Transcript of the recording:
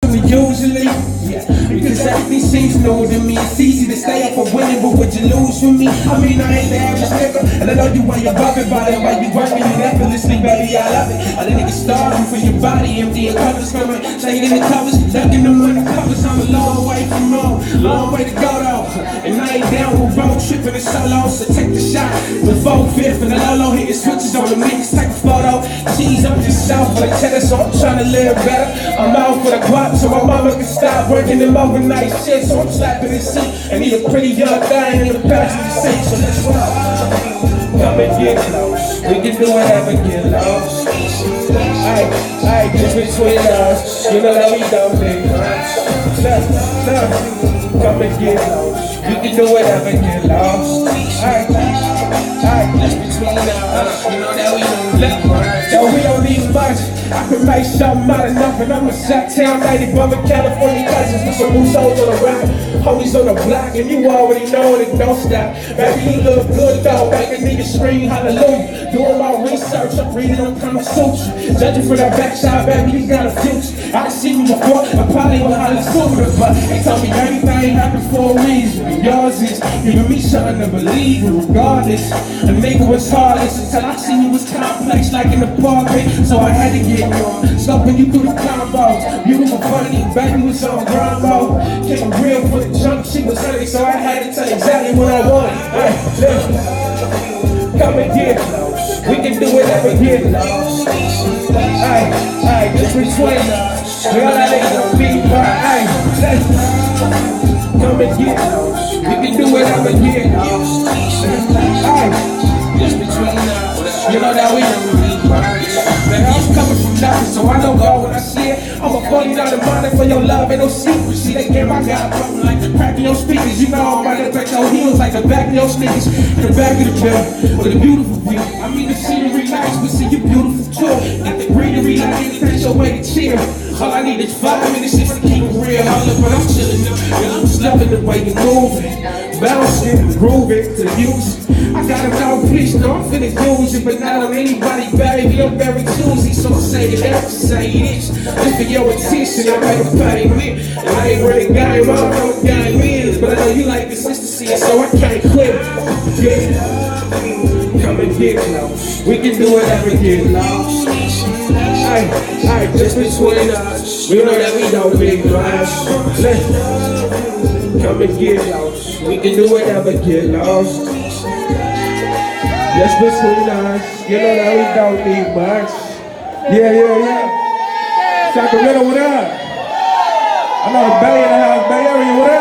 me usually. Yeah, because everything seems new to me. It's easy to stay up for winning, but would you lose for me? I mean, I ain't the average nigga, and I know you while you're bugging about it, while you working it effortlessly, baby, I love it. All the niggas starving for your body, empty and covers coming, staying in the covers, ducking them on the covers. I'm a long way from home, long way to go though, and I ain't down with road tripping and solo, so take the shot. The 4-5 and the low hitting switches on the mix, take a photo. Cheese, I'm just south for the cheddar, so I'm trying to live better. I'm out for the guap, so my mama can stop working them overnight shit, so I'm slapping this seat and need a pretty young thing in the passenger seat. So let's roll. Come and get close. We can do whatever, get lost. Aight, just between us, you know that we don't think much. Look, come and get close. We can do whatever, get lost. Aight, just between us, you know that we don't think much. Yo, we don't need much. I can make something out of nothing. I'm a Sacktown native, I'm a California cousins with some musos on the rap, homies on the block, and you already know it don't stop. Baby, you look good though, make a nigga scream hallelujah. Doing my research, I'm reading on Kama Sutra. Judging for that backside, baby, you got a future. I done seen you before, I probably will holler sooner, but they told me everything happens for a reason. And yours is giving me something to believe in, regardless. A nigga was heartless until I seen you was complex like an apartment, so I had to get stopping you through the combos. You were funny, baby was on grind mode. Came real for the jump, she was honey, so I had to tell you exactly what I wanted. Hey, listen, come and get close. We can do whatever, get lost. Hey, just between us. Girl, that ain't no beat, but hey, listen, come and get close. We can do whatever, get lost. Hey, just between us. You know that we don't need words. Man, I'm coming from nothing, so I know God when I see it. I'm a $40 money for your love, ain't no secret. See, they came my God, broken like the crack in your speakers. You know I'm about to break your heels like the back of your sneakers. In the back of the bill, with a beautiful view. I mean, the scenery nice, but see, you beautiful too. Got the greenery like anything, your way to chill. All I need is 5 minutes just to keep it real. All up, but I'm chillin' now. Yeah, I'm just loving the way you moving, bouncing, grooving to the music. I gotta know, please, no, I'm finna use it, but not on anybody, baby. I'm very choosy, so I say it every say this. Just for your attention, I make a payment. And I ain't running game, I don't know what game is, but I know you like consistency, so I can't quit. Yeah, come and get close. We can do whatever, get lost. Hey, just between us, you know that we don't big rush. Come and get lost. We can do whatever, get lost. Just between us, you know that we don't need much. Yeah. Sacramento, what up? I know the Bay in the house, Bay Area, what up?